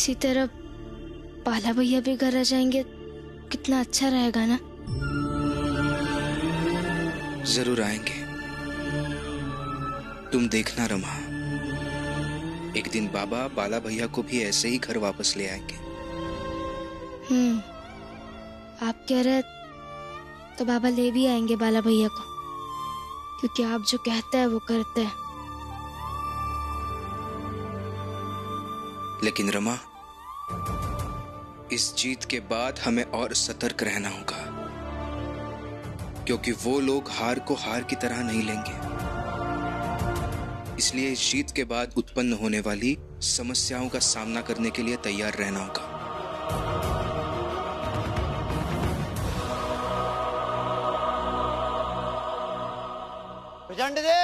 इसी तरह बाला भैया भी घर आ जाएंगे, कितना अच्छा रहेगा ना। जरूर आएंगे, तुम देखना रमा, एक दिन बाबा बाला भैया को भी ऐसे ही घर वापस ले आएंगे। आप कह रहे तो बाबा ले भी आएंगे बाला भैया को, क्योंकि आप जो कहते हैं वो करते हैं। लेकिन रमा, इस जीत के बाद हमें और सतर्क रहना होगा, क्योंकि वो लोग हार को हार की तरह नहीं लेंगे। इसलिए इस जीत के बाद उत्पन्न होने वाली समस्याओं का सामना करने के लिए तैयार रहना होगा। प्रचंड दे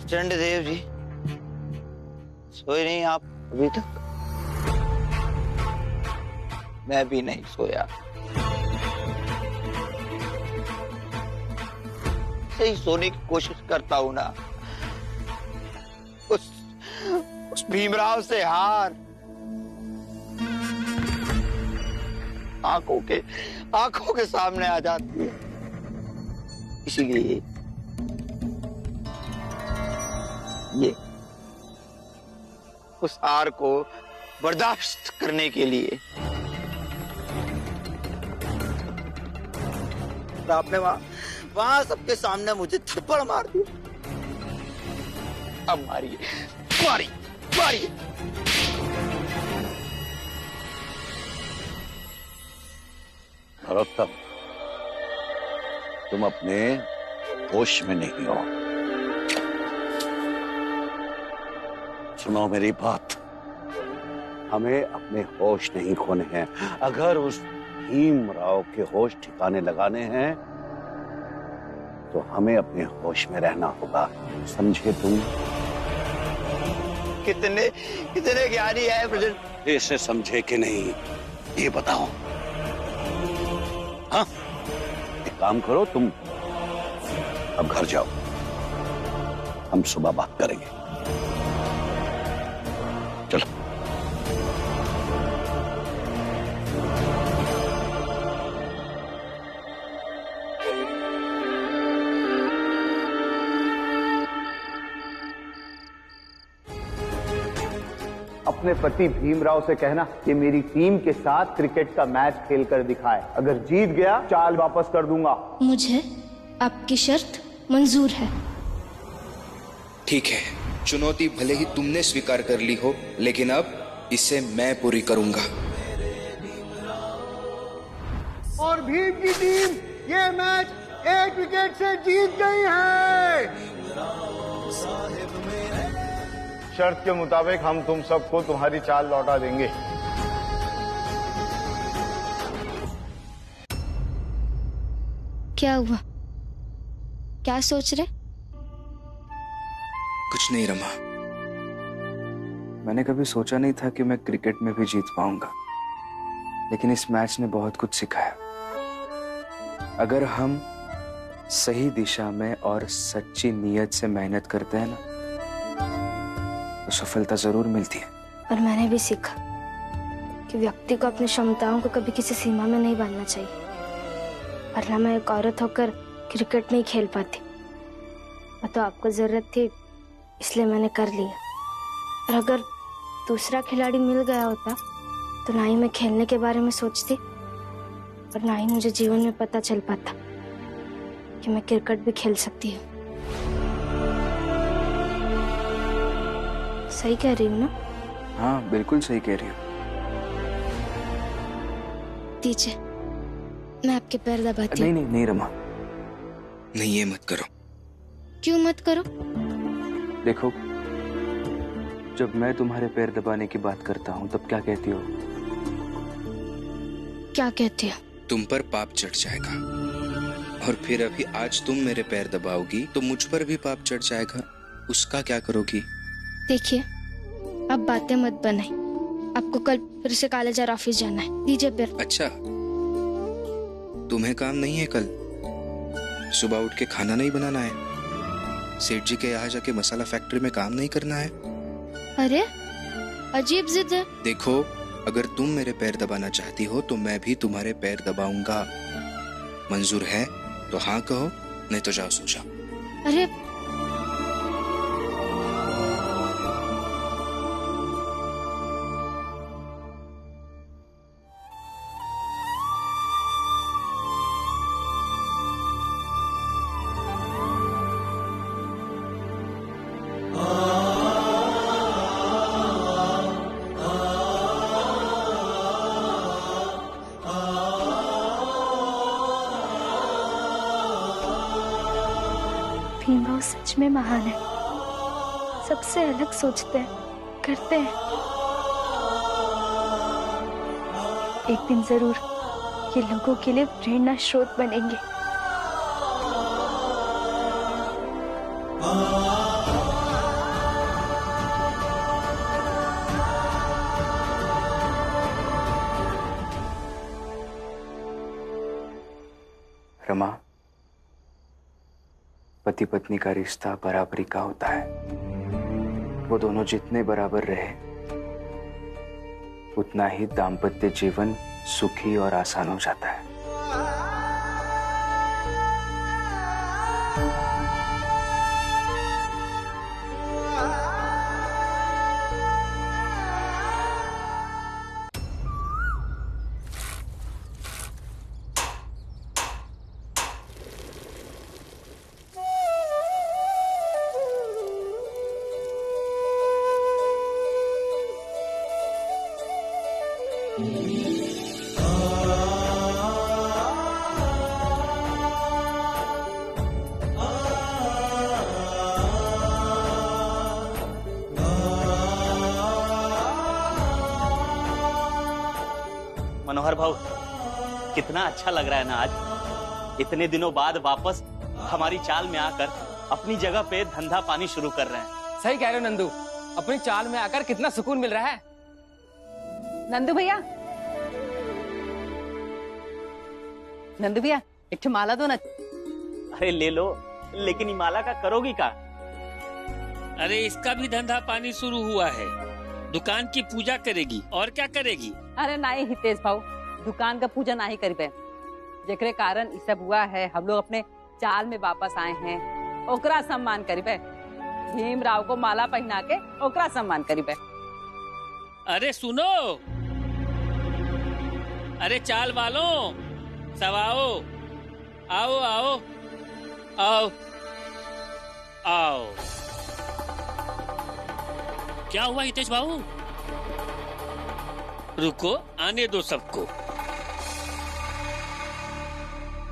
चंडदेव जी, सोए नहीं आप अभी तक? मैं भी नहीं सोया। सही सोने की कोशिश करता हूं ना, उस भीमराव से हार आंखों के सामने आ जाती है। इसीलिए ये उस हार को बर्दाश्त करने के लिए आपने वहां सबके सामने मुझे थप्पड़ मार दिया। अब मारिए मारिए मारिए। नरोत्तम, तुम अपने होश में नहीं हो। सुनो मेरी बात, हमें अपने होश नहीं खोने हैं। अगर उस भीमराव के होश ठिकाने लगाने हैं तो हमें अपने होश में रहना होगा, समझे तुम? कितने ज्ञानी है प्रेसिडेंट? इसे समझे कि नहीं ये बताओ। हाँ, एक काम करो, तुम अब घर जाओ, हम सुबह बात करेंगे। चलो। अपने पति भीमराव से कहना कि मेरी टीम के साथ क्रिकेट का मैच खेलकर दिखाए। अगर जीत गया चाल वापस कर दूंगा। मुझे आपकी शर्त मंजूर है। ठीक है, चुनौती भले ही तुमने स्वीकार कर ली हो, लेकिन अब इसे मैं पूरी करूंगा। और भीम की टीम ये मैच 1 विकेट से जीत गई है। शर्त के मुताबिक हम तुम सबको तुम्हारी चाल लौटा देंगे। क्या हुआ? क्या सोच रहे? कुछ नहीं रमा, मैंने कभी सोचा नहीं था कि मैं क्रिकेट में भी जीत पाऊंगा, लेकिन इस मैच ने बहुत कुछ सिखाया। अगर हम सही दिशा में और सच्ची नीयत से मेहनत करते हैं ना, तो सफलता जरूर मिलती है। और मैंने भी सीखा कि व्यक्ति को अपनी क्षमताओं को कभी किसी सीमा में नहीं बांधना चाहिए, वरना मैं एक औरत होकर क्रिकेट नहीं खेल पाती। मैं तो आपको जरूरत थी, इसलिए मैंने कर लिया। और अगर दूसरा खिलाड़ी मिल गया होता तो ना ही मैं खेलने के बारे में सोचती और ना ही मुझे जीवन में पता चल पाता कि मैं क्रिकेट भी खेल सकती हूँ। सही कह रही हूँ ना? हाँ, बिल्कुल सही कह रही हो। दीजिए, मैं आपके पैर दबाती हूँ। नहीं रमा, नहीं, ये मत करो। क्यों मत करो? देखो, जब मैं तुम्हारे पैर दबाने की बात करता हूँ तब क्या कहती हो? क्या कहती हो? तुम पर पाप चढ़ जाएगा, और फिर अभी आज तुम मेरे पैर दबाओगी तो मुझ पर भी पाप चढ़ जाएगा। उसका क्या करोगी? देखिए, आप बातें मत बनाइए, आपको कल फिर से कालेजार ऑफिस जाना है। दीजिए बिल। अच्छा, तुम्हें काम नहीं है कल? सुबह उठ के खाना नहीं बनाना है? सेठ जी के यहाँ जाके मसाला फैक्ट्री में काम नहीं करना है? अरे अजीब जिद है। देखो, अगर तुम मेरे पैर दबाना चाहती हो तो मैं भी तुम्हारे पैर दबाऊंगा। मंजूर है तो हाँ कहो, नहीं तो जाओ सो जाओ। अरे भीमराव सच में महान है, सबसे अलग सोचते हैं, करते हैं। एक दिन जरूर ये लोगों के लिए प्रेरणा स्रोत बनेंगे। रमा, पति पत्नी का रिश्ता बराबरी का होता है। वो दोनों जितने बराबर रहे उतना ही दाम्पत्य जीवन सुखी और आसान हो जाता है। मनोहर भाऊ, कितना अच्छा लग रहा है ना आज। इतने दिनों बाद वापस हमारी चाल में आकर अपनी जगह पे धंधा पानी शुरू कर रहे हैं। सही कह रहे हो नंदू, अपनी चाल में आकर कितना सुकून मिल रहा है। नंदू भैया, नंदू भैया एक ठो माला दो ना। अरे ले लो, लेकिन ये माला का करोगी का? अरे इसका भी धंधा पानी शुरू हुआ है, दुकान की पूजा करेगी और क्या करेगी। अरे नहीं हितेश भाऊ, दुकान का पूजा नहीं करीबे, जेकरे कारण ये सब हुआ है। हम लोग अपने चाल में वापस आए हैं, ओकरा सम्मान करीबे। भीमराव को माला पहना के ओकरा सम्मान करीबे। अरे सुनो, अरे चाल वालों सब आओ, आओ आओ आओ आओ। क्या हुआ हितेश बाबू? रुको, आने दो सबको।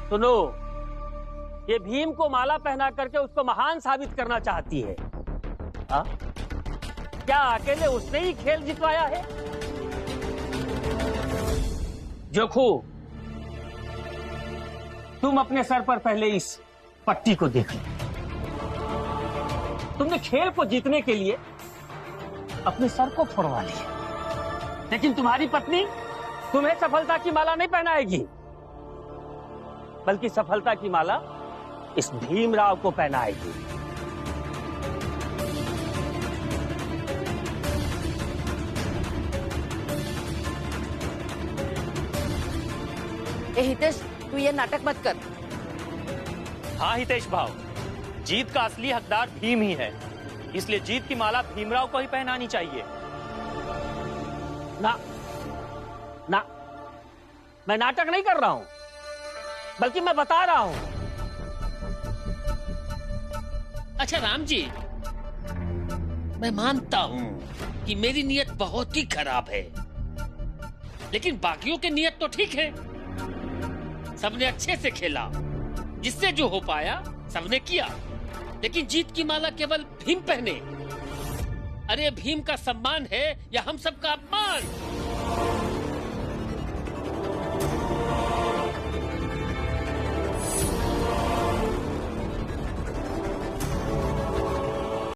सुनो, ये भीम को माला पहना करके उसको महान साबित करना चाहती है। हा? क्या अकेले उसने ही खेल जितवाया है? जोखू, तुम अपने सर पर पहले इस पट्टी को देख लो। तुमने खेल को जीतने के लिए अपने सर को फोड़वा लिया, लेकिन तुम्हारी पत्नी तुम्हें सफलता की माला नहीं पहनाएगी, बल्कि सफलता की माला इस भीमराव को पहनाएगी। ए हितेश, तू ये नाटक मत कर। हाँ हितेश भाव, जीत का असली हकदार भीम ही है, इसलिए जीत की माला भीमराव को ही पहनानी चाहिए। ना ना, मैं नाटक नहीं कर रहा हूं, बल्कि मैं बता रहा हूं। अच्छा राम जी, मैं मानता हूं कि मेरी नियत बहुत ही खराब है, लेकिन बाकियों की नियत तो ठीक है। सबने अच्छे से खेला, जिससे जो हो पाया सबने किया, लेकिन जीत की माला केवल भीम पहने। अरे भीम का सम्मान है या हम सबका अपमान?